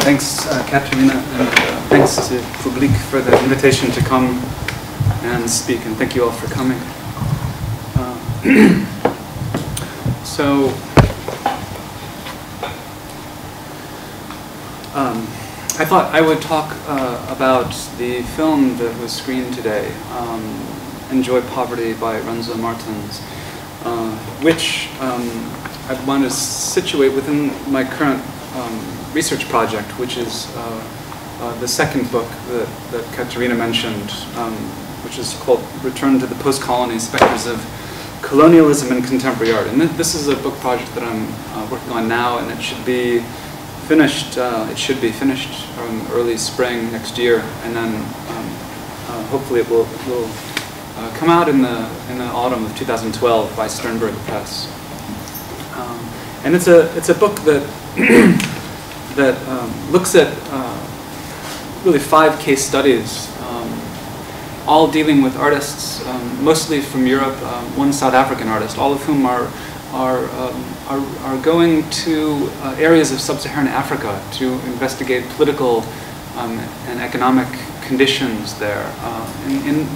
Thanks, Katerina, and thanks to Public for the invitation to come and speak, and thank you all for coming. I thought I would talk about the film that was screened today, Enjoy Poverty by Renzo Martins, which I want to situate within my current research project, which is the second book that Katerina mentioned, which is called Return to the Post-Colony, Specters of Colonialism in Contemporary Art. And this is a book project that I'm working on now, and it should be finished early spring next year, and then hopefully it will come out in the autumn of 2012 by Sternberg Press. And it's a book that that looks at really 5 case studies, all dealing with artists, mostly from Europe, one South African artist, all of whom are going to areas of Sub-Saharan Africa to investigate political and economic conditions there.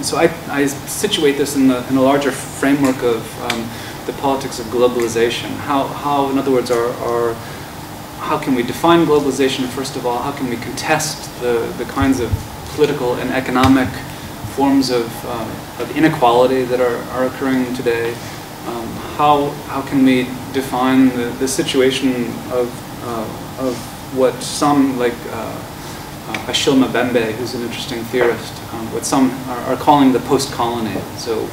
So I situate this in a larger framework of the politics of globalization. How in other words, how can we define globalization, first of all? How can we contest the kinds of political and economic forms of inequality that are occurring today? How can we define the situation of what some, like Achille Mbembe, who's an interesting theorist, what some are calling the post-colony? So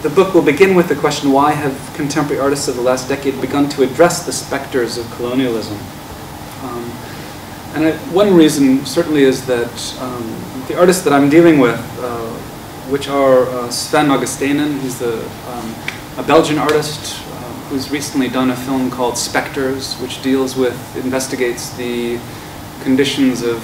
the book will begin with the question, why have contemporary artists of the last decade begun to address the specters of colonialism? One reason certainly is that the artists that I'm dealing with, which are Sven Augustinen, who's a Belgian artist who's recently done a film called Specters, which investigates the conditions of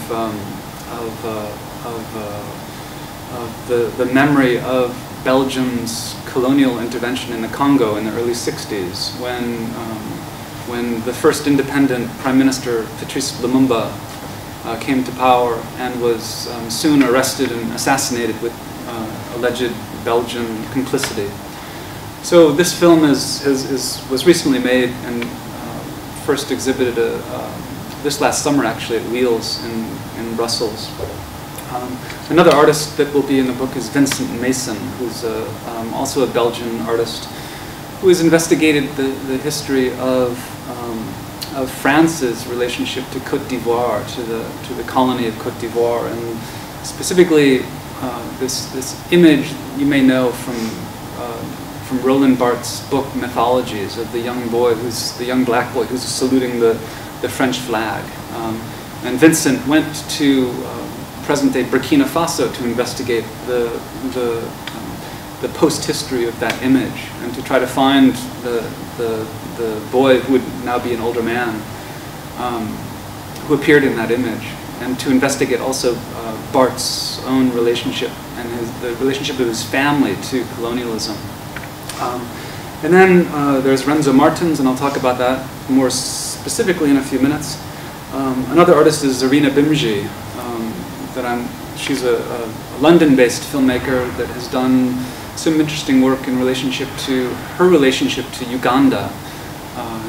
the memory of Belgium's colonial intervention in the Congo in the early 60s, when the first independent Prime Minister, Patrice Lumumba, came to power and was soon arrested and assassinated with alleged Belgian complicity. So this film was recently made and first exhibited this last summer, actually, at Wheels in Brussels. Another artist that will be in the book is Vincent Mason, who's also a Belgian artist, who has investigated the history of France's relationship to Côte d'Ivoire, to the colony of Côte d'Ivoire, and specifically this image you may know from Roland Barthes' book Mythologies, of the young black boy who's saluting the French flag. And Vincent went to present-day Burkina Faso to investigate the post-history of that image, and to try to find the boy who would now be an older man who appeared in that image, and to investigate also Barthes' own relationship and the relationship of his family to colonialism. And then there's Renzo Martins, and I'll talk about that more specifically in a few minutes. Another artist is Zarina Bimji. She's a London-based filmmaker that has done some interesting work in relationship to her relationship to Uganda.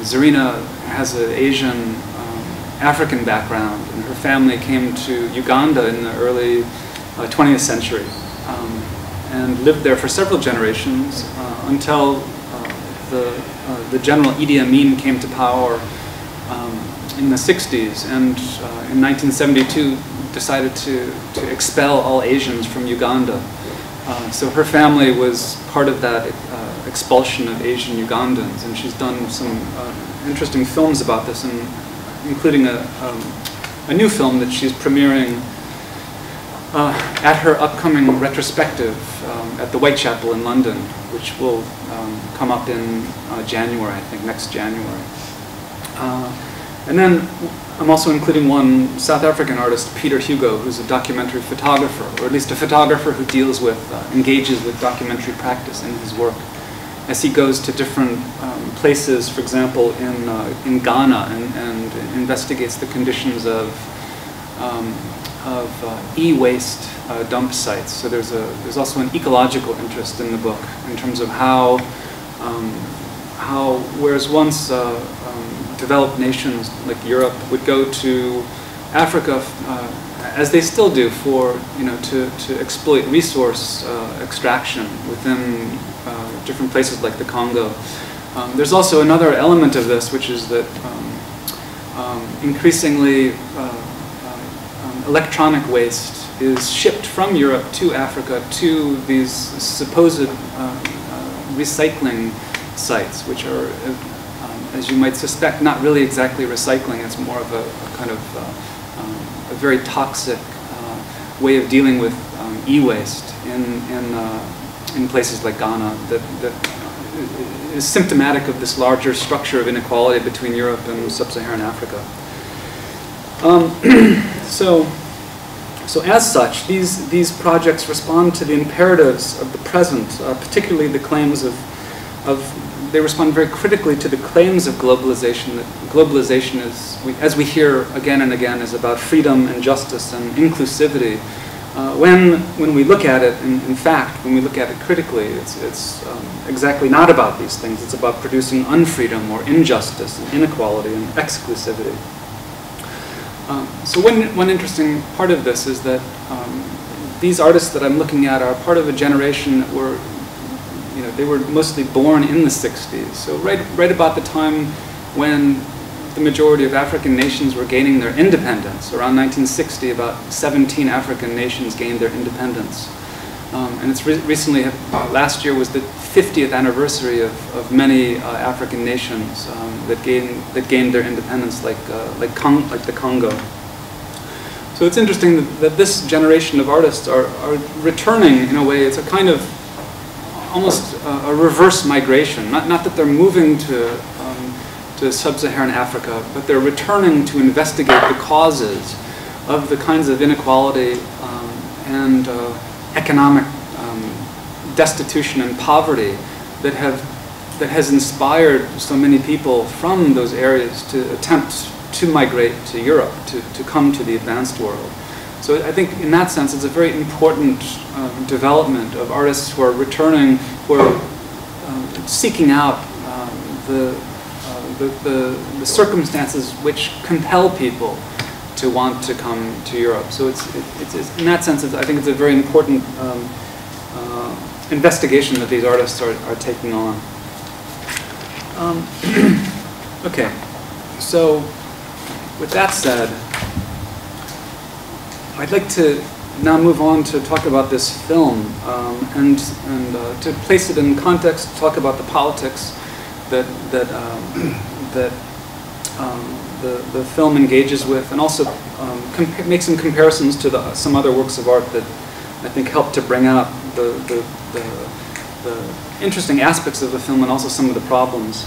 Zarina has an Asian African background, and her family came to Uganda in the early 20th century and lived there for several generations until the General Idi Amin came to power in the 60s, and in 1972 decided to expel all Asians from Uganda. So her family was part of that expulsion of Asian Ugandans, and she's done some interesting films about this, and including a new film that she's premiering at her upcoming retrospective at the Whitechapel in London, which will come up in January, I think, next January. And then I'm also including one South African artist, Peter Hugo, who's a documentary photographer, or at least a photographer who engages with documentary practice in his work. as he goes to different places, for example, in Ghana, and investigates the conditions of e-waste dump sites. So there's also an ecological interest in the book in terms of how whereas once developed nations like Europe would go to Africa, as they still do, for to exploit resource extraction within different places like the Congo. There's also another element of this, which is that increasingly electronic waste is shipped from Europe to Africa to these supposed recycling sites, which are, as you might suspect, not really exactly recycling. It's more of a kind of a very toxic way of dealing with e-waste in places like Ghana that is symptomatic of this larger structure of inequality between Europe and Sub-Saharan Africa. So as such, these projects respond to the imperatives of the present, particularly the claims they respond very critically to the claims of globalization, that globalization is, as we hear again and again, is about freedom and justice and inclusivity. When we look at it, in fact, when we look at it critically, it's exactly not about these things. It's about producing unfreedom or injustice and inequality and exclusivity. So one interesting part of this is that these artists that I'm looking at are part of a generation that were, they were mostly born in the 60s. So right about the time when the majority of African nations were gaining their independence. Around 1960, about 17 African nations gained their independence. And it's recently, last year was the 50th anniversary of many African nations that gained their independence, like the Congo. So it's interesting that this generation of artists are returning in a way. It's a kind of almost a reverse migration. Not that they're moving to Sub-Saharan Africa, but they're returning to investigate the causes of the kinds of inequality and economic destitution and poverty that has inspired so many people from those areas to attempt to migrate to Europe, to come to the advanced world. So I think in that sense it's a very important development of artists who are returning, who are seeking out the circumstances which compel people to want to come to Europe. So it's in that sense, I think it's a very important investigation that these artists are taking on. Okay, so with that said, I'd like to now move on to talk about this film and to place it in context, talk about the politics that the film engages with, and also make some comparisons to some other works of art that I think help to bring out the interesting aspects of the film and also some of the problems.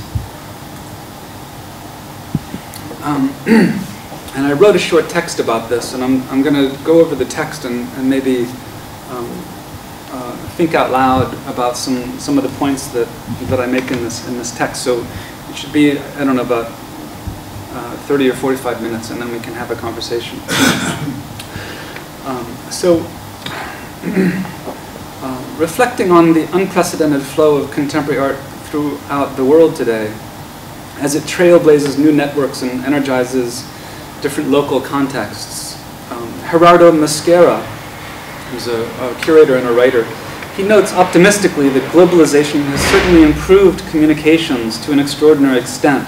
And I wrote a short text about this, and I'm going to go over the text and maybe think out loud about some of the points that I make in this text. So it should be, I don't know, about 30 or 45 minutes, and then we can have a conversation. Reflecting on the unprecedented flow of contemporary art throughout the world today, as it trailblazes new networks and energizes different local contexts. Gerardo Mosquera, who's a curator and a writer, he notes optimistically that globalization has certainly improved communications to an extraordinary extent,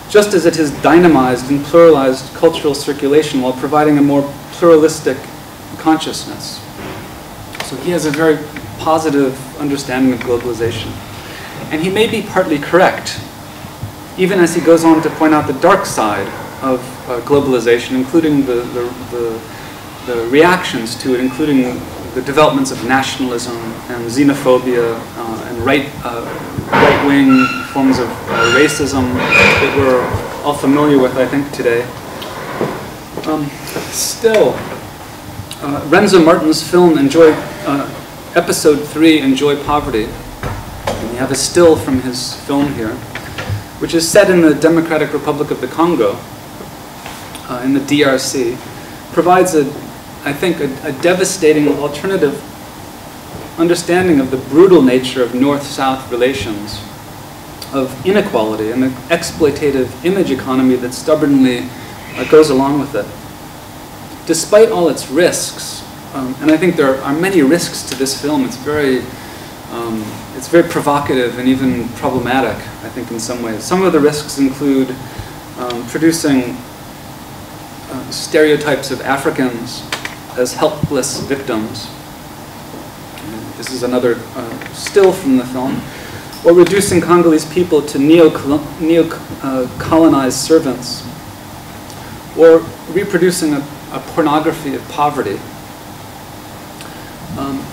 just as it has dynamized and pluralized cultural circulation while providing a more pluralistic consciousness. So he has a very positive understanding of globalization. And he may be partly correct, even as he goes on to point out the dark side of globalization, including the reactions to it, including the developments of nationalism and xenophobia and right-wing forms of racism that we're all familiar with, I think, today. Still, Renzo Martin's film Episode 3, Enjoy Poverty, And you have a still from his film here, which is set in the Democratic Republic of the Congo, in the DRC, provides, I think, a devastating alternative understanding of the brutal nature of North-South relations, of inequality, and the exploitative image economy that stubbornly goes along with it. Despite all its risks, and I think there are many risks to this film, it's very provocative and even problematic, I think, in some ways. Some of the risks include producing stereotypes of Africans as helpless victims. This is another still from the film. Or reducing Congolese people to neo-colonized servants. Or reproducing a pornography of poverty.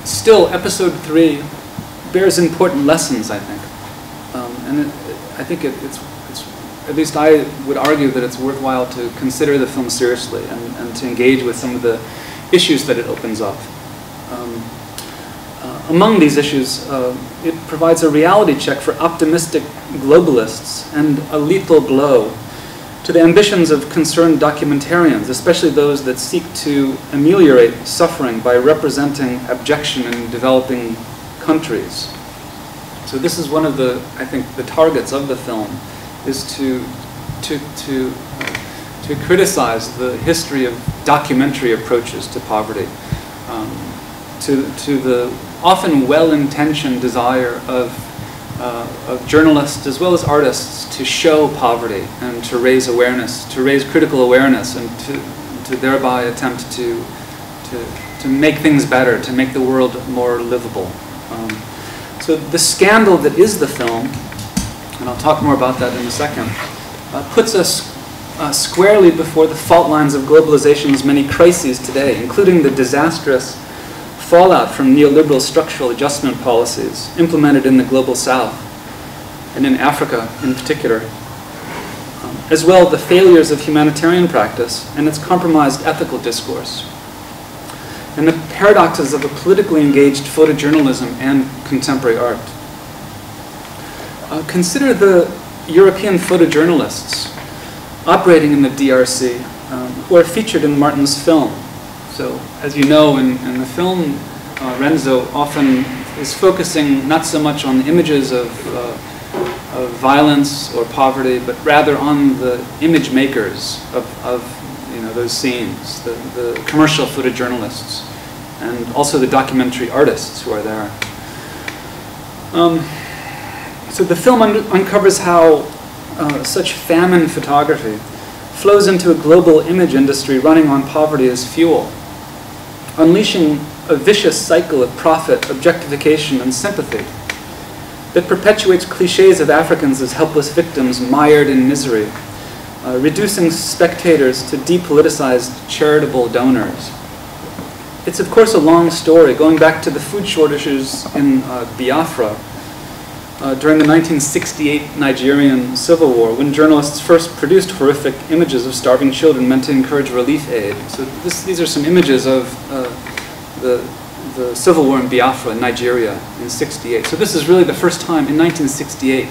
Still, episode 3 bears important lessons, I think. I think it's, at least I would argue that it's worthwhile to consider the film seriously and to engage with some of the issues that it opens up. Among these issues, it provides a reality check for optimistic globalists and a lethal blow to the ambitions of concerned documentarians, especially those that seek to ameliorate suffering by representing abjection in developing countries. So this is one of the, I think, the targets of the film, is to criticize the history of documentary approaches to poverty, to the often well-intentioned desire of journalists as well as artists to show poverty and to raise awareness, to raise critical awareness, and to thereby attempt to make things better, to make the world more livable. So the scandal that is the film, and I'll talk more about that in a second, puts us squarely before the fault lines of globalization's many crises today, including the disastrous fallout from neoliberal structural adjustment policies implemented in the global south and in Africa in particular, as well the failures of humanitarian practice and its compromised ethical discourse, and the paradoxes of a politically engaged photojournalism and contemporary art. Consider the European photojournalists operating in the DRC who are featured in Martin's film. So, as you know, in the film, Renzo often is focusing not so much on images of violence or poverty, but rather on the image makers of those scenes, the commercial photojournalists, and also the documentary artists who are there. So the film uncovers how such famine photography flows into a global image industry running on poverty as fuel, unleashing a vicious cycle of profit, objectification, and sympathy that perpetuates cliches of Africans as helpless victims mired in misery, reducing spectators to depoliticized charitable donors. It's of course a long story, going back to the food shortages in Biafra during the 1968 Nigerian Civil War, when journalists first produced horrific images of starving children meant to encourage relief aid. So these are some images of the Civil War in Biafra, Nigeria, in '68. So this is really the first time in 1968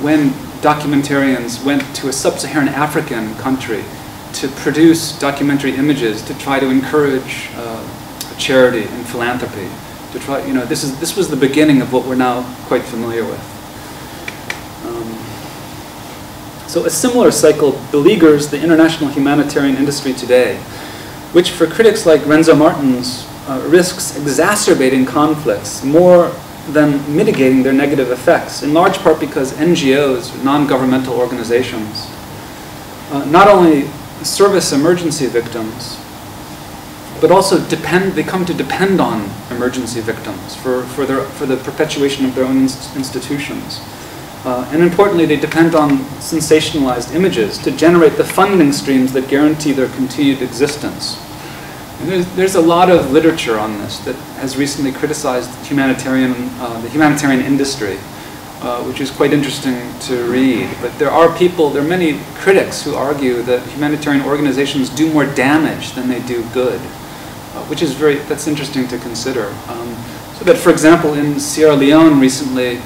when documentarians went to a Sub-Saharan African country to produce documentary images to try to encourage charity and philanthropy. To try, this was the beginning of what we're now quite familiar with. So a similar cycle beleaguers the international humanitarian industry today, which for critics like Renzo Martins risks exacerbating conflicts more than mitigating their negative effects, in large part because NGOs, non-governmental organizations, not only service emergency victims, but also they come to depend on emergency victims for the perpetuation of their own institutions. And importantly, they depend on sensationalized images to generate the funding streams that guarantee their continued existence. And there's a lot of literature on this that has recently criticized the humanitarian industry, which is quite interesting to read. But there are many critics who argue that humanitarian organizations do more damage than they do good, which is that's interesting to consider. So that, for example, in Sierra Leone recently,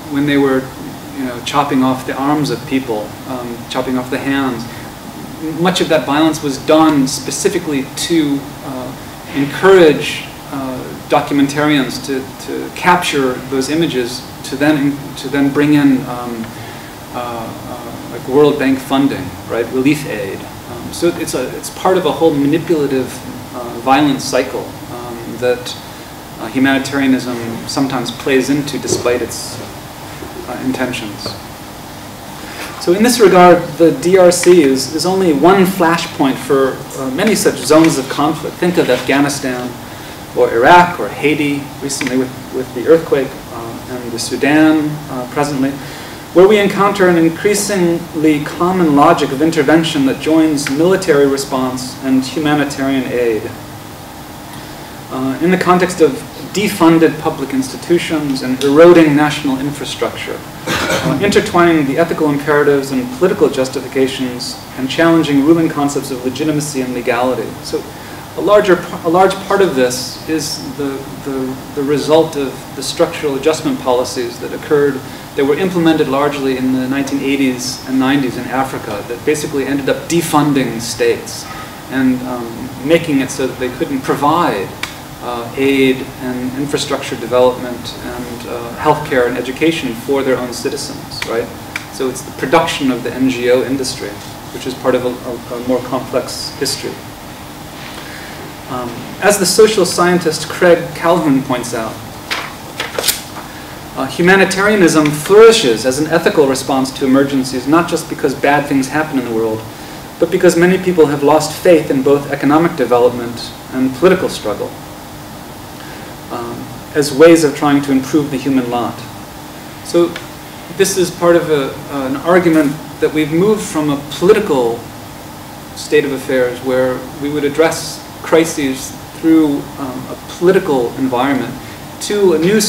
when they were chopping off the arms of people, chopping off the hands, much of that violence was done specifically to encourage documentarians to capture those images, to then bring in like World Bank funding, right, relief aid. So it's part of a whole manipulative violence cycle that humanitarianism sometimes plays into despite its intentions. So in this regard, the DRC is only one flashpoint for many such zones of conflict. Think of Afghanistan or Iraq or Haiti recently with the earthquake and the Sudan presently, where we encounter an increasingly common logic of intervention that joins military response and humanitarian aid. In the context of defunded public institutions and eroding national infrastructure, intertwining the ethical imperatives and political justifications and challenging ruling concepts of legitimacy and legality. So a large part of this is the result of the structural adjustment policies that were implemented largely in the 1980s and 90s in Africa that basically ended up defunding states and making it so that they couldn't provide aid and infrastructure development and healthcare and education for their own citizens, right? So it's the production of the NGO industry, which is part of a more complex history. As the social scientist Craig Calhoun points out, humanitarianism flourishes as an ethical response to emergencies, not just because bad things happen in the world, but because many people have lost faith in both economic development and political struggle as ways of trying to improve the human lot. So this is part of an argument that we've moved from a political state of affairs where we would address crises through a political environment to a new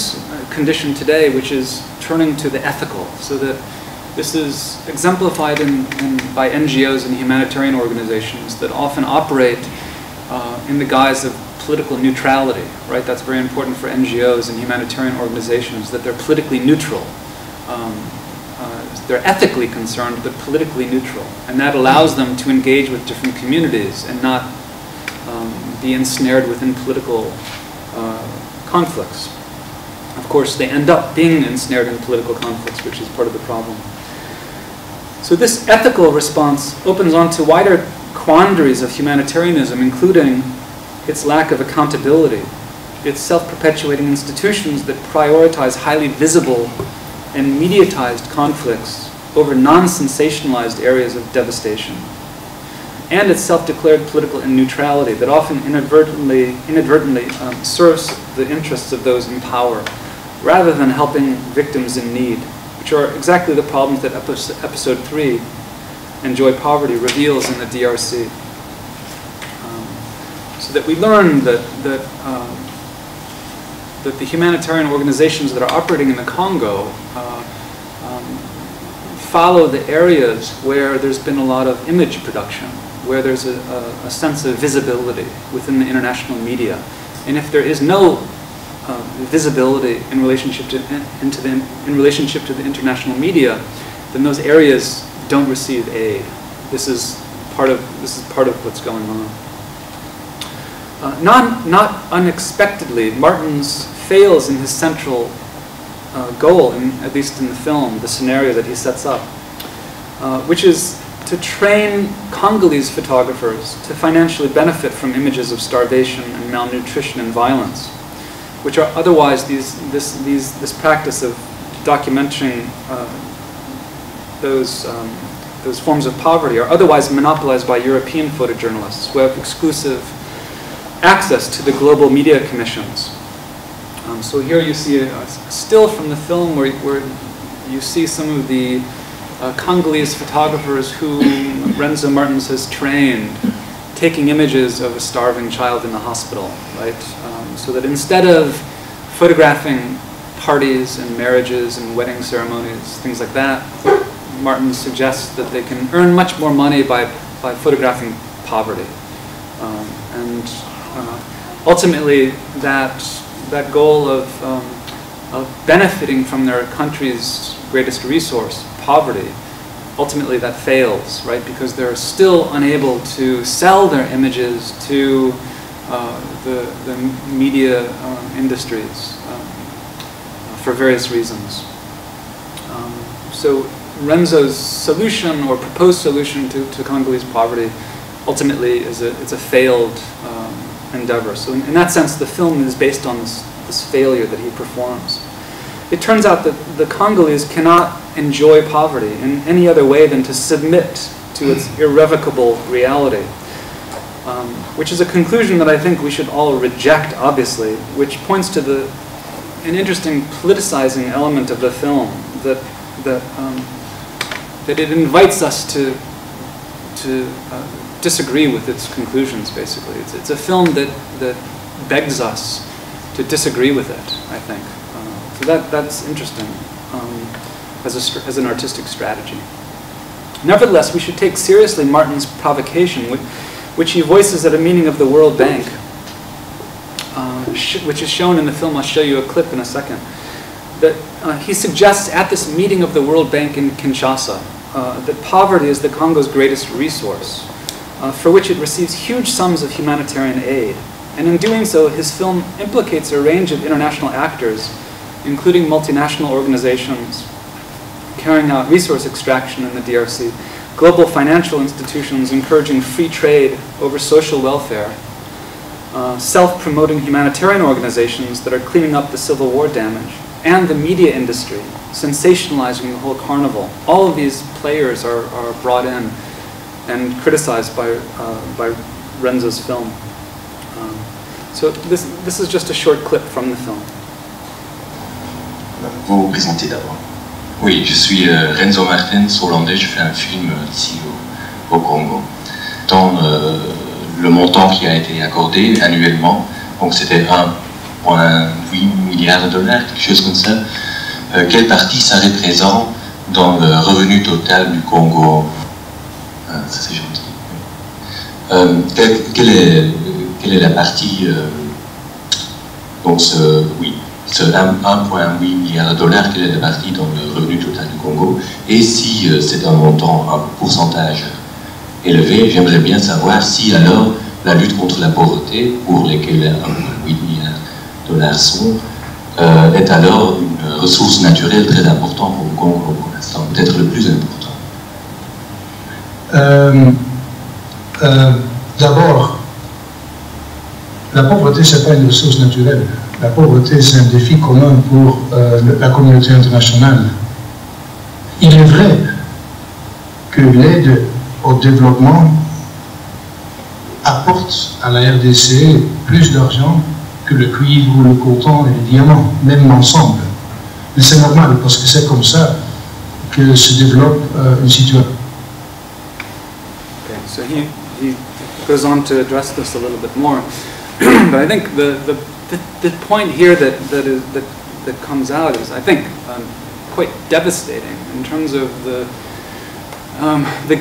condition today, which is turning to the ethical, so that this is exemplified by NGOs and humanitarian organizations that often operate in the guise of political neutrality, right? That's very important for NGOs and humanitarian organizations, that they're politically neutral. They're ethically concerned, but politically neutral. And that allows them to engage with different communities and not be ensnared within political conflicts. Of course, they end up being ensnared in political conflicts, which is part of the problem. So this ethical response opens onto wider quandaries of humanitarianism, including its lack of accountability, its self-perpetuating institutions that prioritize highly visible and mediatized conflicts over non-sensationalized areas of devastation, and its self-declared political neutrality that often inadvertently serves the interests of those in power, rather than helping victims in need, which are exactly the problems that episode 3, Enjoy Poverty, reveals in the DRC. So that we learn that the humanitarian organizations that are operating in the Congo follow the areas where there's been a lot of image production, where there's a sense of visibility within the international media. And if there is no visibility in relationship to the international media, then those areas don't receive aid. This is part of what's going on. Not unexpectedly, Martins fails in his central goal, at least in the film, the scenario that he sets up, which is to train Congolese photographers to financially benefit from images of starvation and malnutrition and violence, which are otherwise this practice of documenting those forms of poverty are otherwise monopolized by European photojournalists who have exclusive access to the global media commissions. So here you see a still from the film where you see some of the Congolese photographers whom Renzo Martins has trained, taking images of a starving child in the hospital, right? So that instead of photographing parties and marriages and wedding ceremonies, things like that, Martins suggests that they can earn much more money by photographing poverty. Ultimately, that that goal of benefiting from their country's greatest resource, poverty, ultimately that fails, right? Because they're still unable to sell their images to the media industries for various reasons. So Renzo's solution or proposed solution to Congolese poverty ultimately it's a failed endeavor. So in that sense, the film is based on this failure that he performs. It turns out that the Congolese cannot enjoy poverty in any other way than to submit to its irrevocable reality, which is a conclusion that I think we should all reject, obviously, which points to an interesting politicizing element of the film, that it invites us to disagree with its conclusions, basically. It's a film that begs us to disagree with it, I think. So that's interesting as an artistic strategy. Nevertheless, we should take seriously Martin's provocation, which he voices at a meeting of the World Bank, which is shown in the film. I'll show you a clip in a second. That he suggests at this meeting of the World Bank in Kinshasa that poverty is the Congo's greatest resource, for which it receives huge sums of humanitarian aid. And in doing so, his film implicates a range of international actors, including multinational organizations carrying out resource extraction in the DRC, global financial institutions encouraging free trade over social welfare, self-promoting humanitarian organizations that are cleaning up the Civil War damage, and the media industry, sensationalizing the whole carnival. All of these players are brought in and criticized by Renzo's film. So this is just a short clip from the film. Vous vous présentez d'abord. Oui, je suis Renzo Martens, hollandais. Je fais un film ici au Congo. Dans le montant qui a été accordé annuellement, donc c'était 1,8 milliard de dollars, quelque chose comme ça. Quelle partie ça représente dans le revenu total du Congo? Ça c'est gentil. Quelle est la partie donc ce 1,8 milliard de dollars, quelle est la partie dans le revenu total du Congo? Et si c'est un montant, un pourcentage élevé, j'aimerais bien savoir si alors la lutte contre la pauvreté, pour lesquelles 1,8 milliard de dollars sont, est alors une ressource naturelle très importante pour le Congo pour l'instant, peut-être le plus important. D'abord, la pauvreté, ce n'est pas une ressource naturelle. La pauvreté, c'est un défi commun pour la communauté internationale. Il est vrai que l'aide au développement apporte à la RDC plus d'argent que le cuivre ou le coton et les diamants, même ensemble. Mais c'est normal, parce que c'est comme ça que se développe une situation. Okay, so he goes on to address this a little bit more. But I think the point here that comes out is, I think, quite devastating in terms of the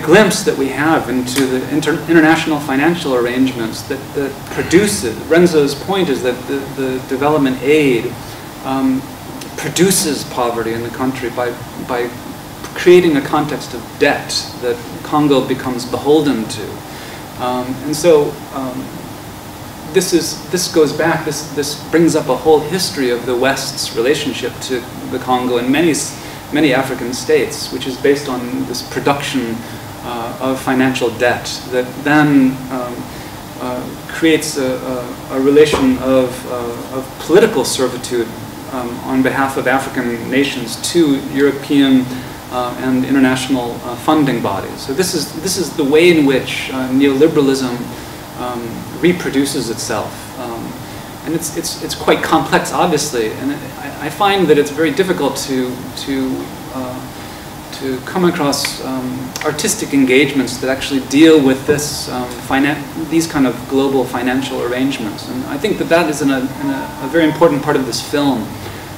glimpse that we have into the international financial arrangements that produce it. Renzo's point is that the development aid produces poverty in the country by creating a context of debt that Congo becomes beholden to. And so this goes back, this brings up a whole history of the West's relationship to the Congo and many African states, which is based on this production of financial debt that then creates a relation of political servitude on behalf of African nations to European and international funding bodies. So this is the way in which neoliberalism reproduces itself, and it's quite complex, obviously. And I find that it's very difficult to come across artistic engagements that actually deal with this these kind of global financial arrangements. And I think that is a very important part of this film.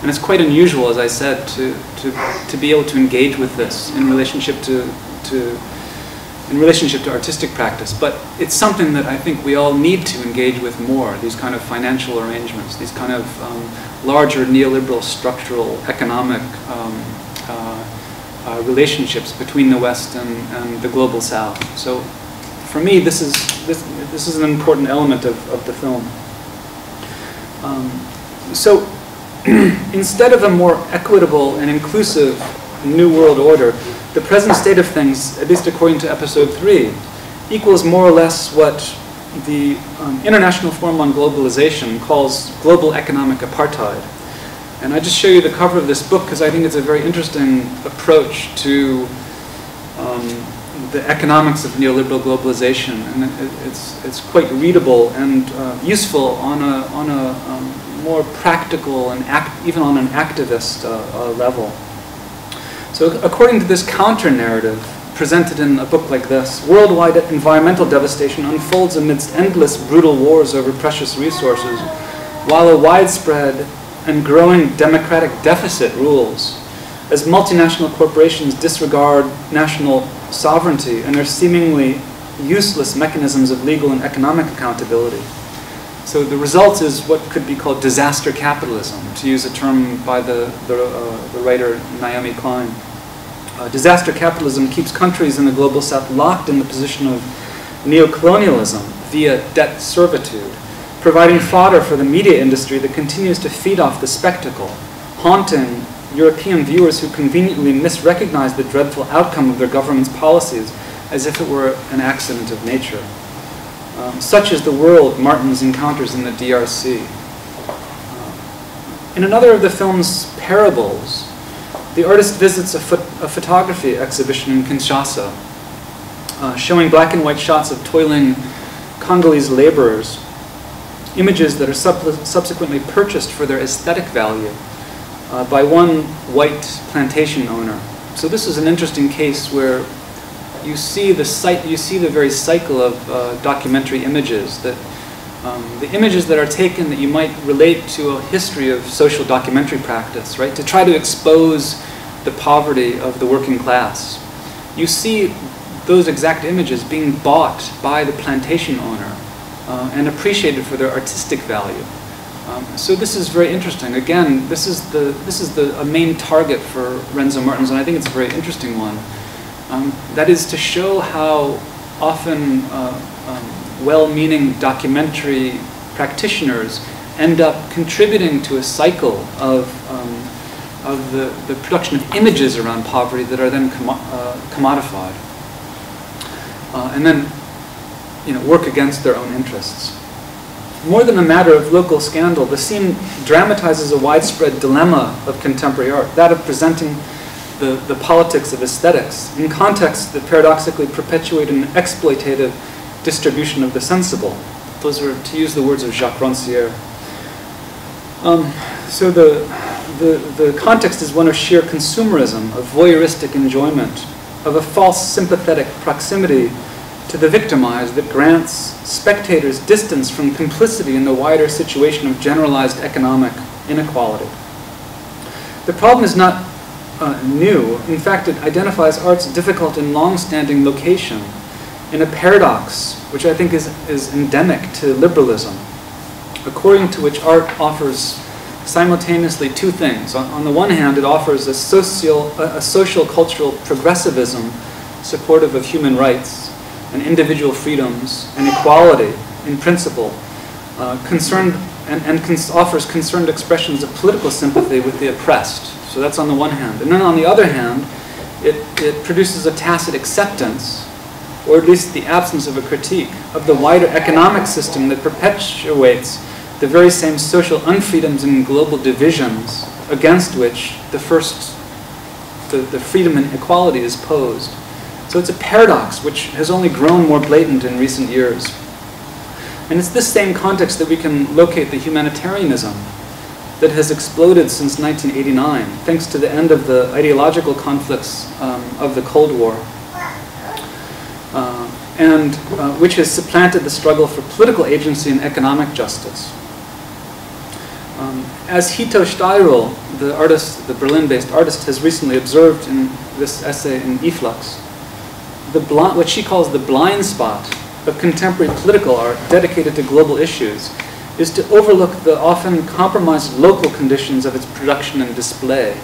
And it's quite unusual, as I said, to be able to engage with this in relationship to in relationship to artistic practice, but it's something that I think we all need to engage with more, these kind of financial arrangements, these kind of larger neoliberal structural economic relationships between the West and the global South. So for me, this is an important element of the film. So instead of a more equitable and inclusive New World Order, the present state of things, at least according to episode 3, equals more or less what the International Forum on Globalization calls global economic apartheid. And I just show you the cover of this book because I think it's a very interesting approach to the economics of neoliberal globalization, and it's quite readable and useful on a more practical and even on an activist level. So according to this counter-narrative presented in a book like this, worldwide environmental devastation unfolds amidst endless brutal wars over precious resources, while a widespread and growing democratic deficit rules, as multinational corporations disregard national sovereignty and their seemingly useless mechanisms of legal and economic accountability. So the result is what could be called disaster capitalism, to use a term by the writer Naomi Klein. Disaster capitalism keeps countries in the global South locked in the position of neocolonialism via debt servitude, providing fodder for the media industry that continues to feed off the spectacle, haunting European viewers who conveniently misrecognize the dreadful outcome of their government's policies as if it were an accident of nature. Such is the world Martins encounters in the DRC. In another of the film's parables, the artist visits a photography exhibition in Kinshasa, showing black and white shots of toiling Congolese laborers, images that are subsequently purchased for their aesthetic value by one white plantation owner. So this is an interesting case where you see the very cycle of documentary images, that the images that are taken that you might relate to a history of social documentary practice, right? To try to expose the poverty of the working class. You see those exact images being bought by the plantation owner and appreciated for their artistic value. So this is very interesting. Again, this is a main target for Renzo Martins, and I think it's a very interesting one. That is to show how often well-meaning documentary practitioners end up contributing to a cycle of the production of images around poverty that are then commodified, and then work against their own interests. More than a matter of local scandal, the scene dramatizes a widespread dilemma of contemporary art, that of presenting the politics of aesthetics in contexts that paradoxically perpetuate an exploitative distribution of the sensible. Those are, to use the words of Jacques Rancière. So the context is one of sheer consumerism, of voyeuristic enjoyment, of a false sympathetic proximity to the victimized that grants spectators distance from complicity in the wider situation of generalized economic inequality. The problem is not new. In fact, it identifies art's difficult and long-standing location in a paradox which I think is endemic to liberalism, according to which art offers simultaneously two things. On the one hand, it offers a social cultural progressivism supportive of human rights and individual freedoms and equality in principle, offers concerned expressions of political sympathy with the oppressed. So that's on the one hand. And then on the other hand, it produces a tacit acceptance, or at least the absence of a critique, of the wider economic system that perpetuates the very same social unfreedoms and global divisions against which the freedom and equality is posed. So it's a paradox which has only grown more blatant in recent years. And it's this same context that we can locate the humanitarianism that has exploded since 1989, thanks to the end of the ideological conflicts of the Cold War, and which has supplanted the struggle for political agency and economic justice. As Hito Steyrl, the artist, the Berlin-based artist, has recently observed in this essay in Efflux, what she calls the blind spot of contemporary political art dedicated to global issues is to overlook the often compromised local conditions of its production and display.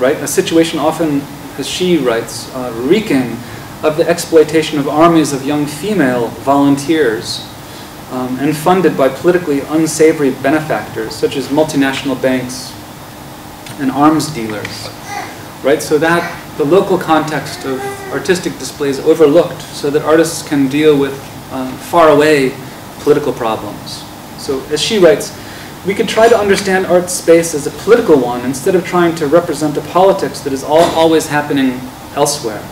Right? A situation often, as she writes, reeking of the exploitation of armies of young female volunteers and funded by politically unsavory benefactors such as multinational banks and arms dealers. Right? So that the local context of artistic display is overlooked so that artists can deal with far away political problems. So as she writes, we could try to understand art space as a political one instead of trying to represent a politics that is always happening elsewhere.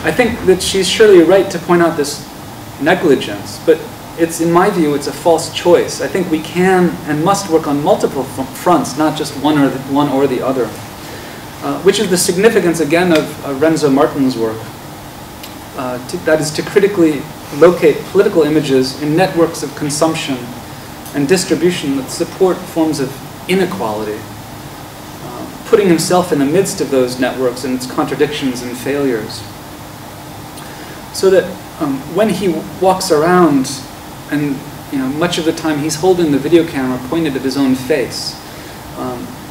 I think that she's surely right to point out this negligence, but it's, in my view, it's a false choice. I think we can and must work on multiple fronts, not just one or the other. Which is the significance, again, of Renzo Martin's work. That is to critically locate political images in networks of consumption and distribution that support forms of inequality, putting himself in the midst of those networks and its contradictions and failures. So that when he walks around, and much of the time he's holding the video camera pointed at his own face,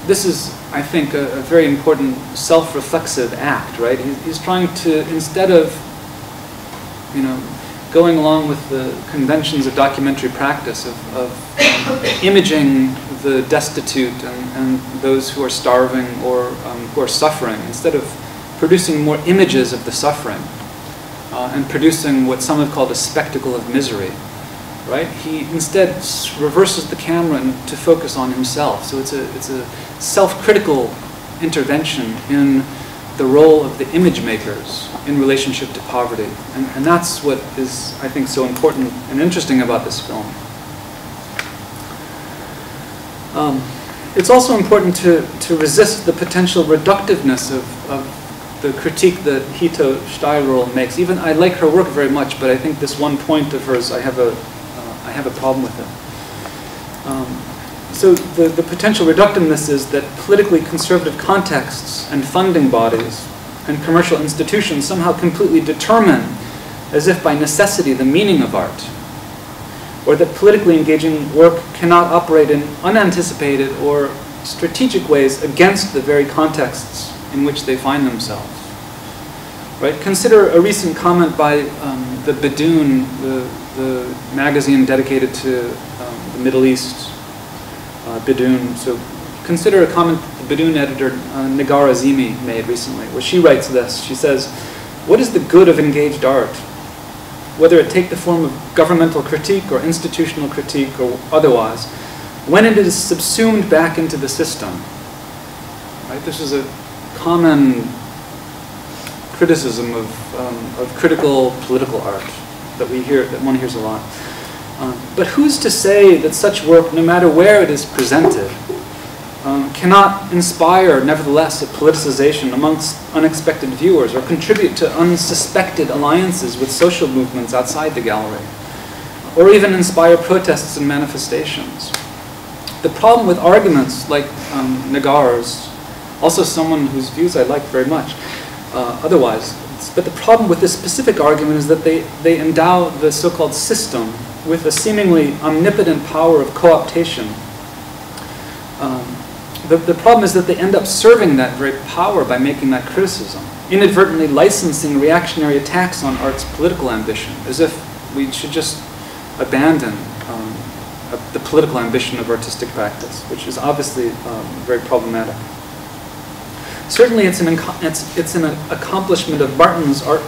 this is, I think, a very important self-reflexive act, right? He's trying to, instead of, going along with the conventions of documentary practice of imaging the destitute and those who are starving or who are suffering, instead of producing more images of the suffering and producing what some have called a spectacle of misery, right? He instead reverses the camera to focus on himself. So it's a self-critical intervention in the role of the image makers in relationship to poverty. And that's what is, I think, so important and interesting about this film. It's also important to resist the potential reductiveness of the critique that Hito Steyerl makes. Even I like her work very much, but I think this one point of hers, I have a problem with it. So the potential reductiveness is that politically conservative contexts and funding bodies and commercial institutions somehow completely determine, as if by necessity, the meaning of art, or that politically engaging work cannot operate in unanticipated or strategic ways against the very contexts in which they find themselves. Right? Consider a recent comment by the Bidoon, the magazine dedicated to the Middle East, Bidoon. So consider a comment the Bidoon editor Negar Azimi made recently, where she writes this. She says, "What is the good of engaged art, whether it take the form of governmental critique or institutional critique or otherwise, when it is subsumed back into the system?" Right? This is a common criticism of critical political art that one hears a lot. But who's to say that such work, no matter where it is presented, cannot inspire, nevertheless, a politicization amongst unexpected viewers or contribute to unsuspected alliances with social movements outside the gallery, or even inspire protests and manifestations? The problem with arguments like Negar's, also someone whose views I like very much, otherwise, but the problem with this specific argument is that they endow the so-called system with a seemingly omnipotent power of co-optation. The problem is that they end up serving that very power by making that criticism, inadvertently licensing reactionary attacks on art's political ambition, as if we should just abandon the political ambition of artistic practice, which is obviously very problematic. Certainly it's an accomplishment of Martin's art.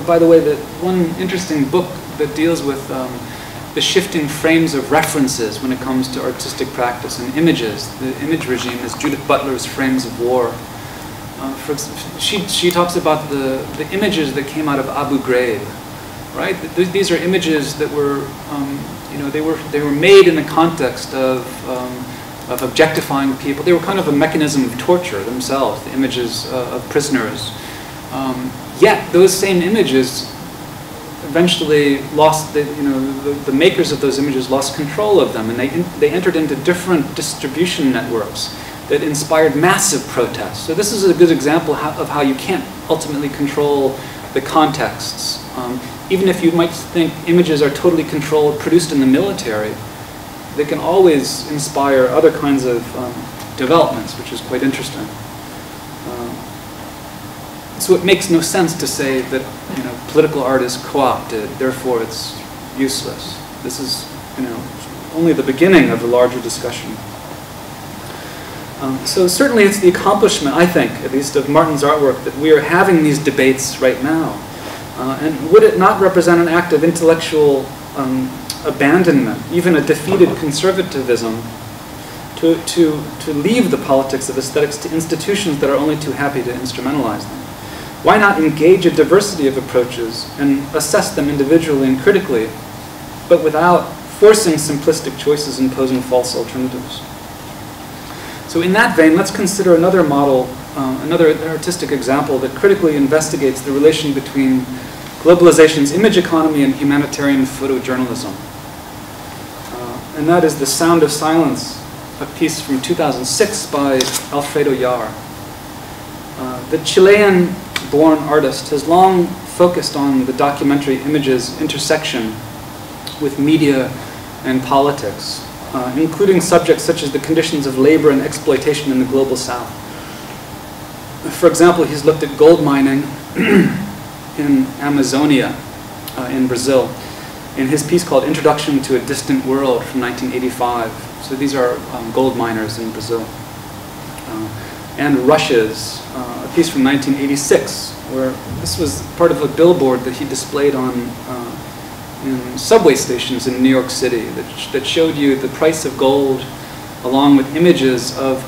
By the way, that one interesting book that deals with the shifting frames of references when it comes to artistic practice and images. The image regime is Judith Butler's Frames of War. She talks about the images that came out of Abu Ghraib, right? These are images that were, they were made in the context of objectifying people. They were kind of a mechanism of torture themselves, the images of prisoners. Yet those same images eventually lost, the makers of those images lost control of them, and they entered into different distribution networks that inspired massive protests. So this is a good example of how you can't ultimately control the contexts. Even if you might think images are totally controlled, produced in the military, they can always inspire other kinds of developments, which is quite interesting. So it makes no sense to say that political art is co-opted, therefore it's useless. This is only the beginning of a larger discussion. So certainly it's the accomplishment, I think, at least of Martin's artwork, that we are having these debates right now. And would it not represent an act of intellectual abandonment, even a defeated conservatism, to leave the politics of aesthetics to institutions that are only too happy to instrumentalize them? Why not engage a diversity of approaches and assess them individually and critically, but without forcing simplistic choices and posing false alternatives? So in that vein, let's consider another model, another artistic example that critically investigates the relation between globalization's image economy and humanitarian photojournalism. And that is The Sound of Silence, a piece from 2006 by Alfredo Yar. The Chilean-born artist has long focused on the documentary image's intersection with media and politics, including subjects such as the conditions of labor and exploitation in the global south. For example, he's looked at gold mining in Amazonia in Brazil in his piece called Introduction to a Distant World from 1985. So these are gold miners in Brazil. And Rushes, a piece from 1986, where this was part of a billboard that he displayed on in subway stations in New York City that showed you the price of gold along with images of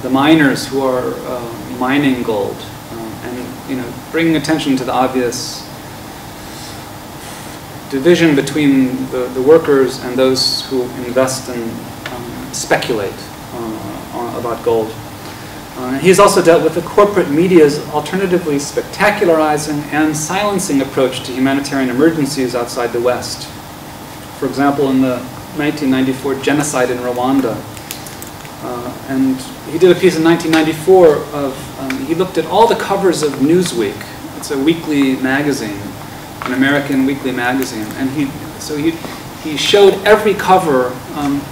the miners who are mining gold, and bringing attention to the obvious division between the workers and those who invest and speculate about gold. He's also dealt with the corporate media's alternatively spectacularizing and silencing approach to humanitarian emergencies outside the West. For example, in the 1994 genocide in Rwanda. And he did a piece in 1994 of, he looked at all the covers of Newsweek. It's a weekly magazine, an American weekly magazine. And he showed every cover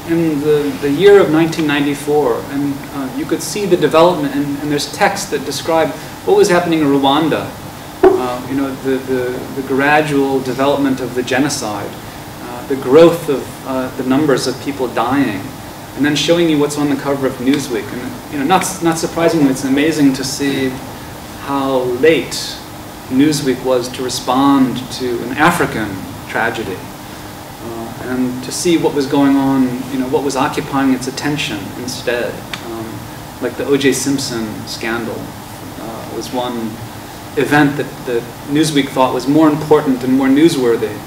in the year of 1994, and you could see the development, and there's text that describe what was happening in Rwanda, the gradual development of the genocide, the growth of the numbers of people dying, and then showing you what's on the cover of Newsweek. And not surprisingly, it's amazing to see how late Newsweek was to respond to an African tragedy. And to see what was going on, what was occupying its attention instead. Like the O.J. Simpson scandal was one event that Newsweek thought was more important and more newsworthy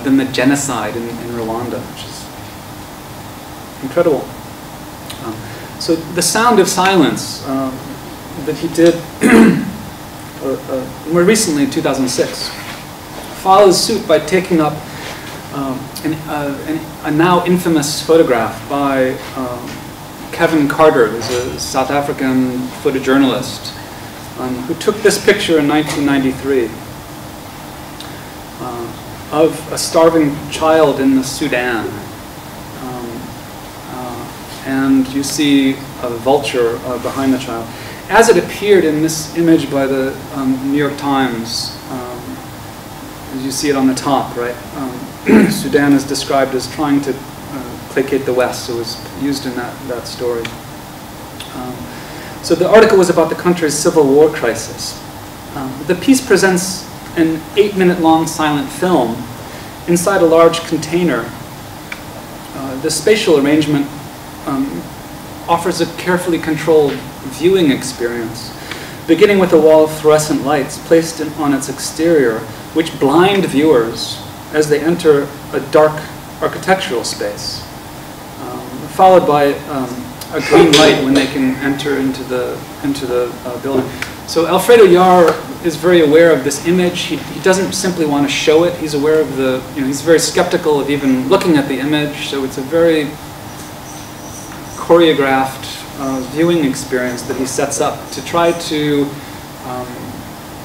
than the genocide in Rwanda, which is incredible. So The Sound of Silence that he did more recently in 2006 follows suit by taking up a now infamous photograph by Kevin Carter, who's a South African photojournalist, who took this picture in 1993 of a starving child in the Sudan. And you see a vulture behind the child. As it appeared in this image by the New York Times, as you see it on the top, right? Sudan is described as trying to placate the West, so it was used in that story. So the article was about the country's civil war crisis. The piece presents an 8-minute-long silent film inside a large container. The spatial arrangement offers a carefully controlled viewing experience, beginning with a wall of fluorescent lights placed on its exterior, which blind viewers as they enter a dark architectural space, followed by a green light when they can enter into the building. So Alfredo Yar is very aware of this image. He doesn't simply want to show it. He's aware of he's very skeptical of even looking at the image. So it's a very choreographed viewing experience that he sets up to try to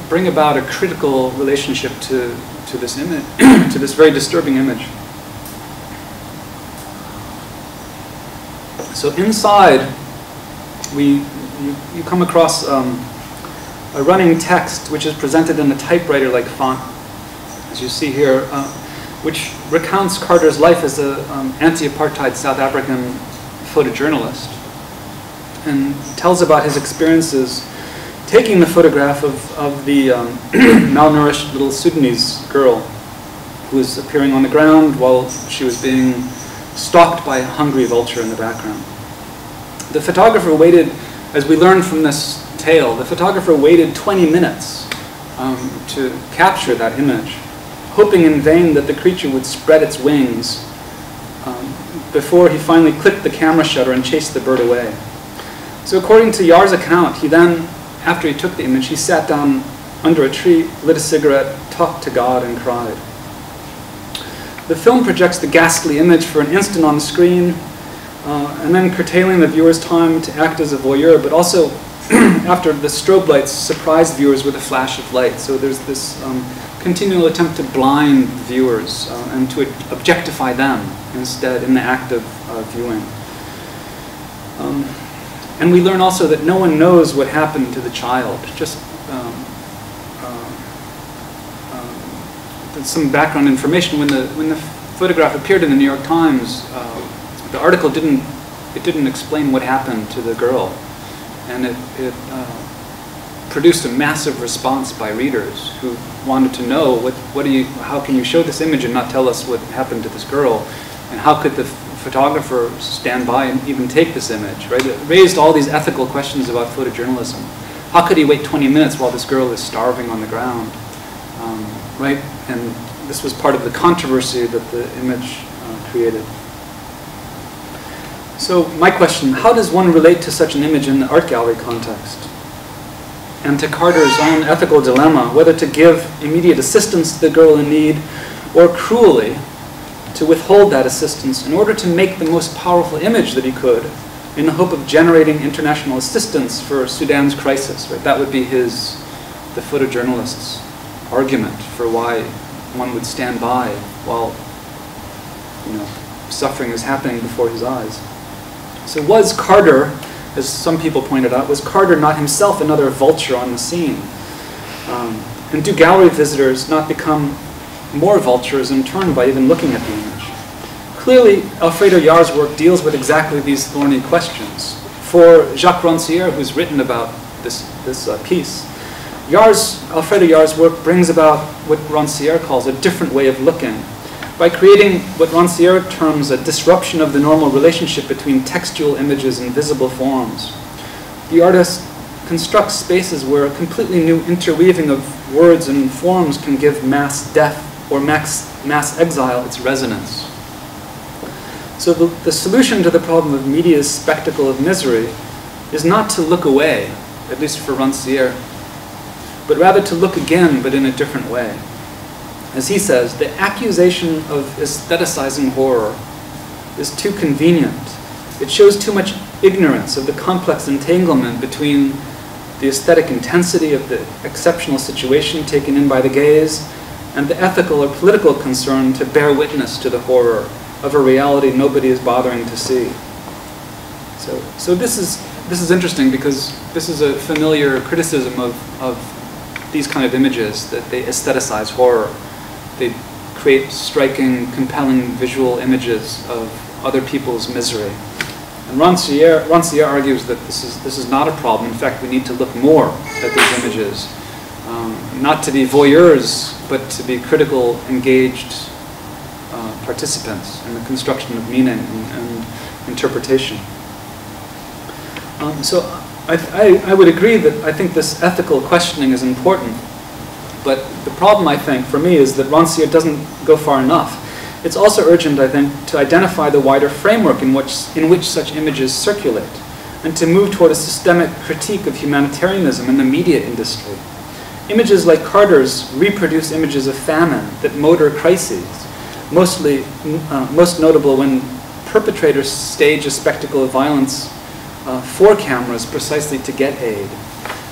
bring about a critical relationship to this image, to this very disturbing image. So inside, you come across a running text which is presented in a typewriter-like font, as you see here, which recounts Carter's life as an anti-apartheid South African photojournalist, and tells about his experiences taking the photograph of the malnourished little Sudanese girl who was appearing on the ground while she was being stalked by a hungry vulture in the background. The photographer waited, as we learned from this tale, the photographer waited 20 minutes to capture that image, hoping in vain that the creature would spread its wings before he finally clicked the camera shutter and chased the bird away. So according to Yar's account, he then, after he took the image, he sat down under a tree, lit a cigarette, talked to God, and cried. The film projects the ghastly image for an instant on the screen, and then curtailing the viewer's time to act as a voyeur, but also, after the strobe lights, surprise viewers with a flash of light. So there's this continual attempt to blind viewers and to objectify them instead in the act of viewing. And we learn also that no one knows what happened to the child. Just some background information. When the photograph appeared in the New York Times, the article didn't explain what happened to the girl, and it produced a massive response by readers who wanted to know how can you show this image and not tell us what happened to this girl, and how could the photographer stand by and even take this image, right? It raised all these ethical questions about photojournalism. How could he wait 20 minutes while this girl is starving on the ground, right? And this was part of the controversy that the image created. So my question, how does one relate to such an image in the art gallery context? And to Carter's own ethical dilemma, whether to give immediate assistance to the girl in need or cruelly to withhold that assistance in order to make the most powerful image that he could in the hope of generating international assistance for Sudan's crisis. Right? That would be the photojournalist's argument for why one would stand by while suffering is happening before his eyes. So was Carter, as some people pointed out, was Carter not himself another vulture on the scene? And do gallery visitors not become more vultures in turn by even looking at the image? Clearly, Alfredo Yar's work deals with exactly these thorny questions. For Jacques Rancière, who's written about this piece, Alfredo Yar's work brings about what Rancière calls a different way of looking, by creating what Rancière terms a disruption of the normal relationship between textual images and visible forms. The artist constructs spaces where a completely new interweaving of words and forms can give mass death or mass exile its resonance. So the solution to the problem of media's spectacle of misery is not to look away, at least for Rancière, but rather to look again, but in a different way. As he says, the accusation of aestheticizing horror is too convenient. It shows too much ignorance of the complex entanglement between the aesthetic intensity of the exceptional situation taken in by the gaze and the ethical or political concern to bear witness to the horror of a reality nobody is bothering to see. So this is interesting because this is a familiar criticism of these kind of images, that they aestheticize horror. They create striking, compelling visual images of other people's misery. And Rancière argues that this is not a problem. In fact, we need to look more at these images, not to be voyeurs, but to be critical, engaged participants in the construction of meaning and interpretation. So I would agree that I think this ethical questioning is important. But the problem, I think, for me, is that Rancière doesn't go far enough. It's also urgent, I think, to identify the wider framework in which such images circulate, and to move toward a systemic critique of humanitarianism in the media industry. Images like Carter's reproduce images of famine that motor crises, most notable when perpetrators stage a spectacle of violence for cameras precisely to get aid.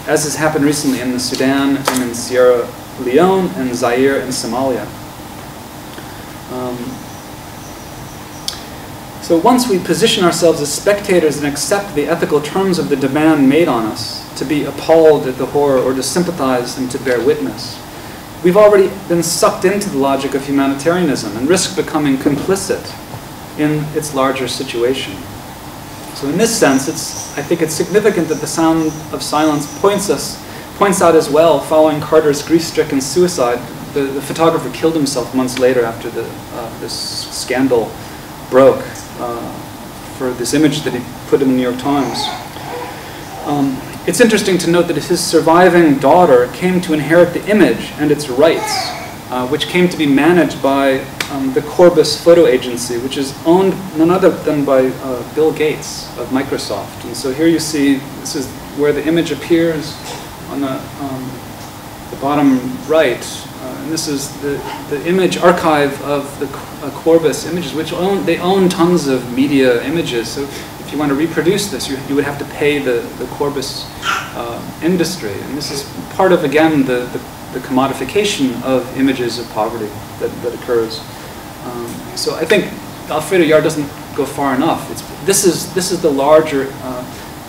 as has happened recently in the Sudan and in Sierra Leone and Zaire and Somalia. So once we position ourselves as spectators and accept the ethical terms of the demand made on us, to be appalled at the horror or to sympathize and to bear witness, we've already been sucked into the logic of humanitarianism and risk becoming complicit in its larger situation. So in this sense, I think it's significant that the Sound of Silence points out as well, following Carter's grief-stricken suicide. The photographer killed himself months later after this scandal broke for this image that he put in the New York Times. It's interesting to note that his surviving daughter came to inherit the image and its rights, which came to be managed by the Corbis Photo Agency, which is owned none other than by Bill Gates of Microsoft. And so here you see, this is where the image appears on the bottom right. And this is the image archive of the Corbis images, which they own tons of media images. So if you want to reproduce this, you would have to pay the Corbis industry. And this is part of, again, the commodification of images of poverty that occurs. So I think Alfredo Yar doesn't go far enough. This is the larger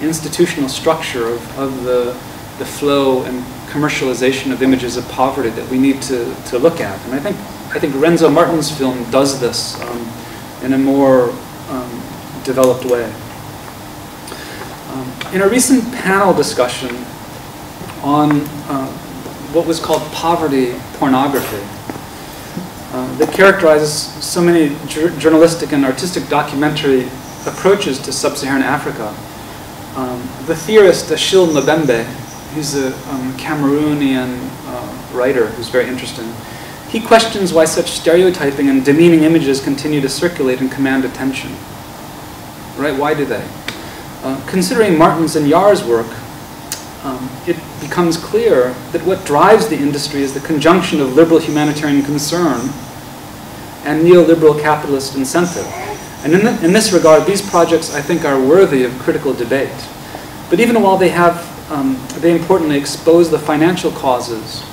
institutional structure of the flow and commercialization of images of poverty that we need to look at. And I think Renzo Martin's film does this in a more developed way. In a recent panel discussion on what was called poverty pornography, that characterizes so many journalistic and artistic documentary approaches to Sub-Saharan Africa, the theorist Achille Mbembe, he's a Cameroonian writer who's very interesting. He questions why such stereotyping and demeaning images continue to circulate and command attention. Right? Why do they? Considering Martin's and Yar's work, it becomes clear that what drives the industry is the conjunction of liberal humanitarian concern and neoliberal capitalist incentive. And in this regard, these projects, I think, are worthy of critical debate. But even while they importantly expose the financial causes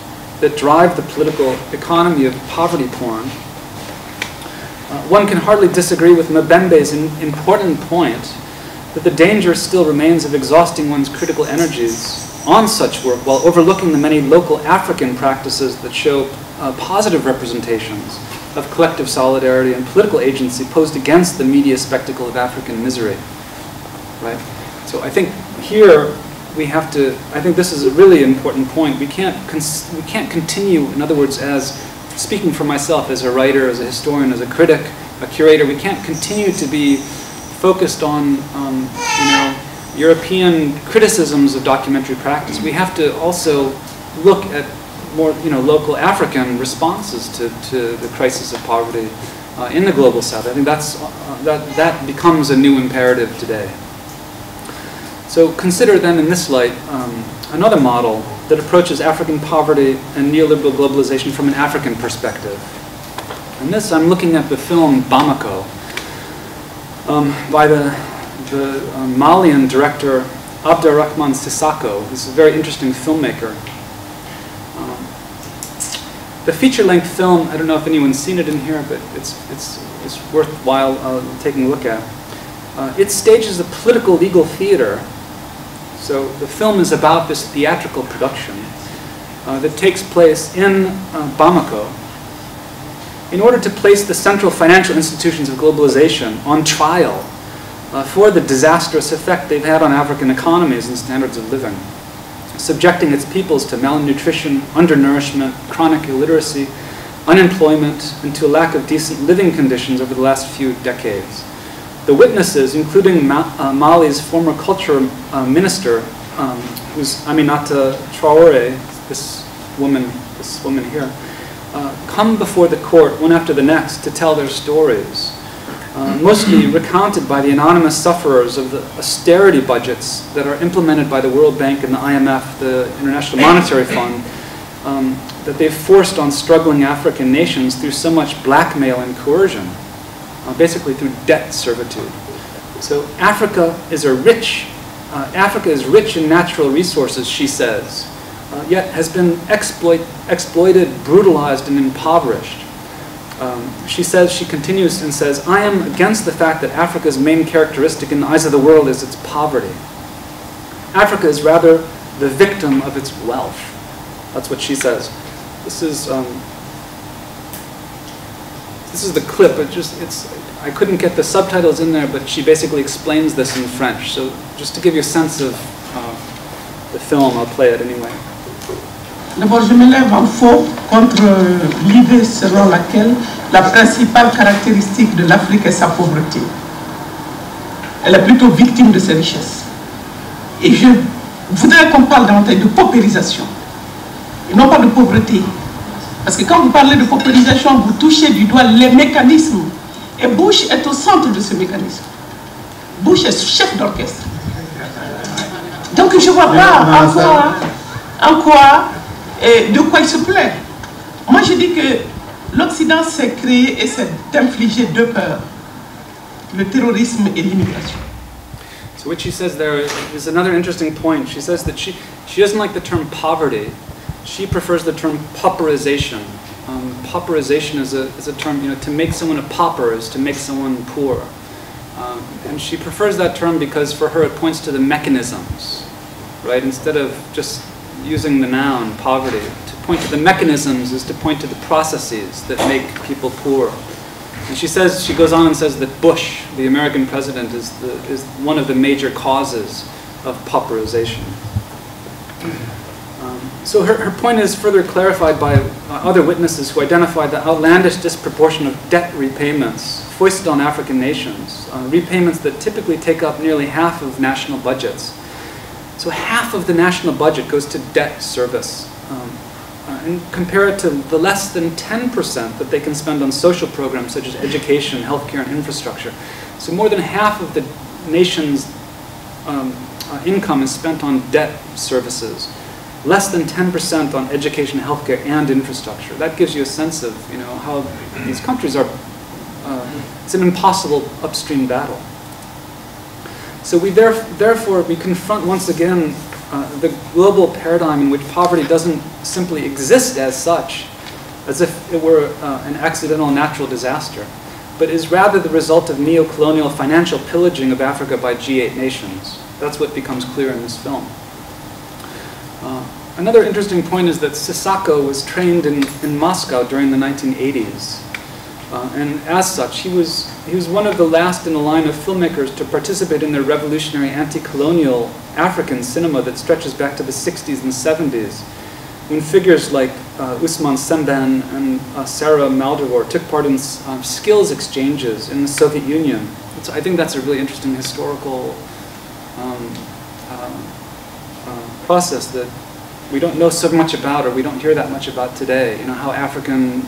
that drive the political economy of poverty porn, one can hardly disagree with Mbembe's important point that the danger still remains of exhausting one's critical energies on such work while overlooking the many local African practices that show positive representations of collective solidarity and political agency posed against the media spectacle of African misery. Right? So I think here we have to, I think this is a really important point. We can't continue, in other words, as speaking for myself as a writer, as a historian, as a critic, a curator, we can't continue to be focused on European criticisms of documentary practice. We have to also look at more local African responses to the crisis of poverty in the global south. I think that becomes a new imperative today. So consider then in this light another model that approaches African poverty and neoliberal globalization from an African perspective. And this, I'm looking at the film Bamako by the Malian director Abderrahman Sissako. He's a very interesting filmmaker. The feature-length film, I don't know if anyone's seen it in here, but it's worthwhile taking a look at. It stages a political legal theater. So the film is about this theatrical production that takes place in Bamako in order to place the central financial institutions of globalization on trial for the disastrous effect they've had on African economies and standards of living, subjecting its peoples to malnutrition, undernourishment, chronic illiteracy, unemployment, and to a lack of decent living conditions over the last few decades. The witnesses, including Mali's former culture minister, who's Aminata Traore, this woman here, come before the court one after the next to tell their stories, mostly recounted by the anonymous sufferers of the austerity budgets that are implemented by the World Bank and the IMF, the International Monetary Fund, that they've forced on struggling African nations through so much blackmail and coercion, basically through debt servitude. So Africa is a rich Africa is rich in natural resources, she says, yet has been exploited, brutalized, and impoverished. She says, she continues and says, I am against the fact that Africa's main characteristic in the eyes of the world is its poverty. Africa is rather the victim of its wealth. That's what she says. This is the clip. I couldn't get the subtitles in there, but she basically explains this in French. So just to give you a sense of the film, I'll play it anyway. D'abord, je me lève en faux contre l'idée selon laquelle la principale caractéristique de l'Afrique est sa pauvreté. Elle est plutôt victime de ses richesses. Et je voudrais qu'on parle davantage de paupérisation, et non pas de pauvreté. Parce que quand vous parlez de paupérisation, vous touchez du doigt les mécanismes. Et Bush est au centre de ce mécanisme. Bush est chef d'orchestre. Donc je ne vois pas de quoi il se plaît. Moi je dis que l'Occident s'est créé et s'est infligé deux peurs, le terrorisme et l'immigration. So what she says there is another interesting point. She says that she doesn't like the term poverty. She prefers the term pauperization. Pauperization is a term, to make someone a pauper is to make someone poor. And she prefers that term because for her it points to the mechanisms, right? Instead of just using the noun, poverty, to point to the mechanisms is to point to the processes that make people poor. And she goes on and says that Bush, the American president, is one of the major causes of pauperization. So her point is further clarified by other witnesses who identified the outlandish disproportion of debt repayments foisted on African nations, repayments that typically take up nearly half of national budgets. So half of the national budget goes to debt service. And compare it to the less than 10% that they can spend on social programs such as education, healthcare, and infrastructure. So more than half of the nation's income is spent on debt services. Less than 10% on education, healthcare, and infrastructure. That gives you a sense of how these countries are. It's an impossible upstream battle. So we therefore we confront once again the global paradigm in which poverty doesn't simply exist as such, as if it were an accidental natural disaster, but is rather the result of neo-colonial financial pillaging of Africa by G8 nations. That's what becomes clear in this film. Another interesting point is that Sissako was trained in Moscow during the 1980s. And as such, he was one of the last in the line of filmmakers to participate in the revolutionary anti-colonial African cinema that stretches back to the 60s and 70s, when figures like Usman Semben and Sarah Maldivor took part in skills exchanges in the Soviet Union. I think that's a really interesting historical process that we don't know so much about, or we don't hear that much about today. How African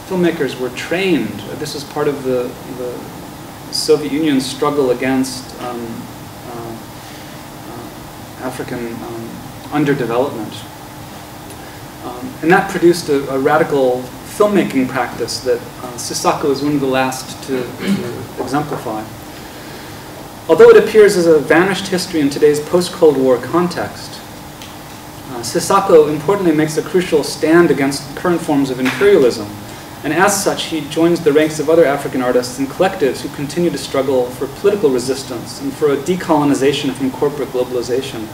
filmmakers were trained. This is part of the Soviet Union's struggle against African underdevelopment. And that produced a radical filmmaking practice that Sissako is one of the last to exemplify. Although it appears as a vanished history in today's post-Cold War context, Sissako importantly makes a crucial stand against current forms of imperialism, and as such he joins the ranks of other African artists and collectives who continue to struggle for political resistance and for a decolonization from corporate globalization,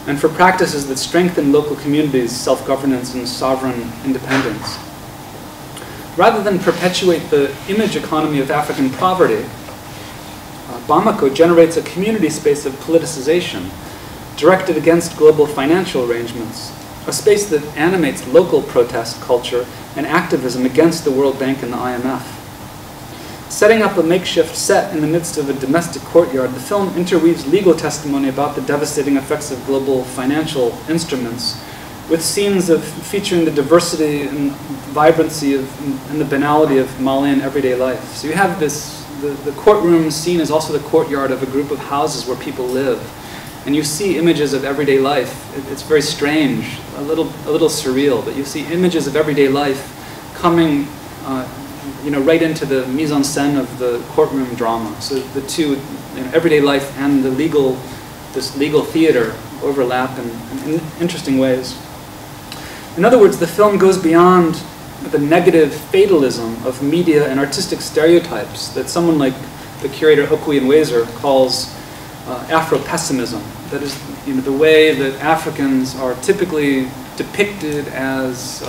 and for practices that strengthen local communities' self-governance and sovereign independence. Rather than perpetuate the image economy of African poverty, Bamako generates a community space of politicization directed against global financial arrangements, a space that animates local protest culture and activism against the World Bank and the IMF. Setting up a makeshift set in the midst of a domestic courtyard, the film interweaves legal testimony about the devastating effects of global financial instruments with scenes featuring the diversity and vibrancy and the banality of Malian everyday life. So you have the courtroom scene is also the courtyard of a group of houses where people live. And you see images of everyday life. It's very strange, a little surreal, but you see images of everyday life coming right into the mise en scène of the courtroom drama. So the two, everyday life and the legal this legal theater overlap in interesting ways. In other words, the film goes beyond the negative fatalism of media and artistic stereotypes that someone like the curator Okuyan Wazer calls Afro-pessimism. That is, the way that Africans are typically depicted as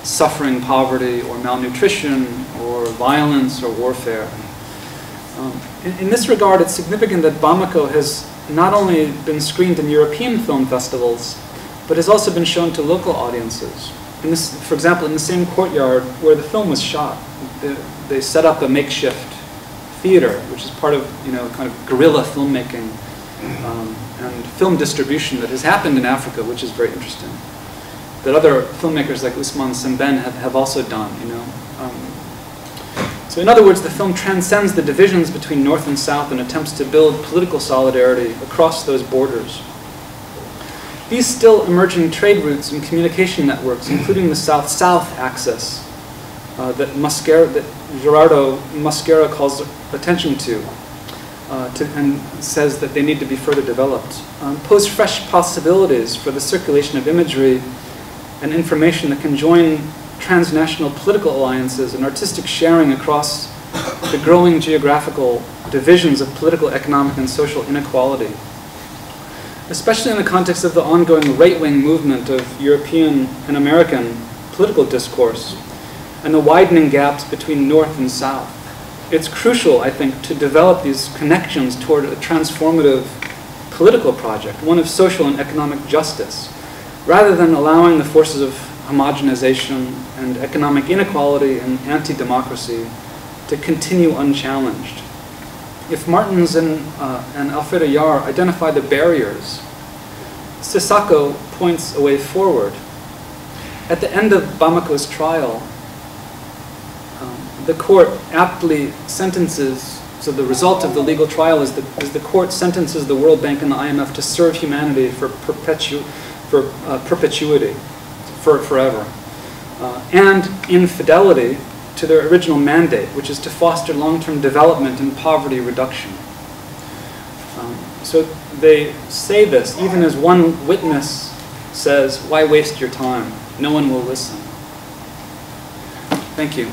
suffering poverty or malnutrition or violence or warfare. In this regard, it's significant that Bamako has not only been screened in European film festivals, but has also been shown to local audiences. For example, in the same courtyard where the film was shot, they set up a makeshift theater, which is part of kind of guerrilla filmmaking and film distribution that has happened in Africa, which is very interesting. That other filmmakers like Ousmane Sembène have also done. So in other words, the film transcends the divisions between North and South and attempts to build political solidarity across those borders. These still emerging trade routes and communication networks, including the South-South axis that Gerardo Mascara calls attention to and says that they need to be further developed, pose fresh possibilities for the circulation of imagery and information that can join transnational political alliances and artistic sharing across the growing geographical divisions of political, economic, and social inequality. Especially in the context of the ongoing right-wing movement of European and American political discourse and the widening gaps between North and South. It's crucial, I think, to develop these connections toward a transformative political project, one of social and economic justice, rather than allowing the forces of homogenization and economic inequality and anti-democracy to continue unchallenged. If Martins and Alfredo Yar identify the barriers, Sissako points a way forward. At the end of Bamako's trial, the court aptly sentences, so the result of the legal trial is the court sentences the World Bank and the IMF to serve humanity for perpetuity, for forever, and in fidelity to their original mandate, which is to foster long-term development and poverty reduction. So they say this, even as one witness says, "Why waste your time? No one will listen." Thank you.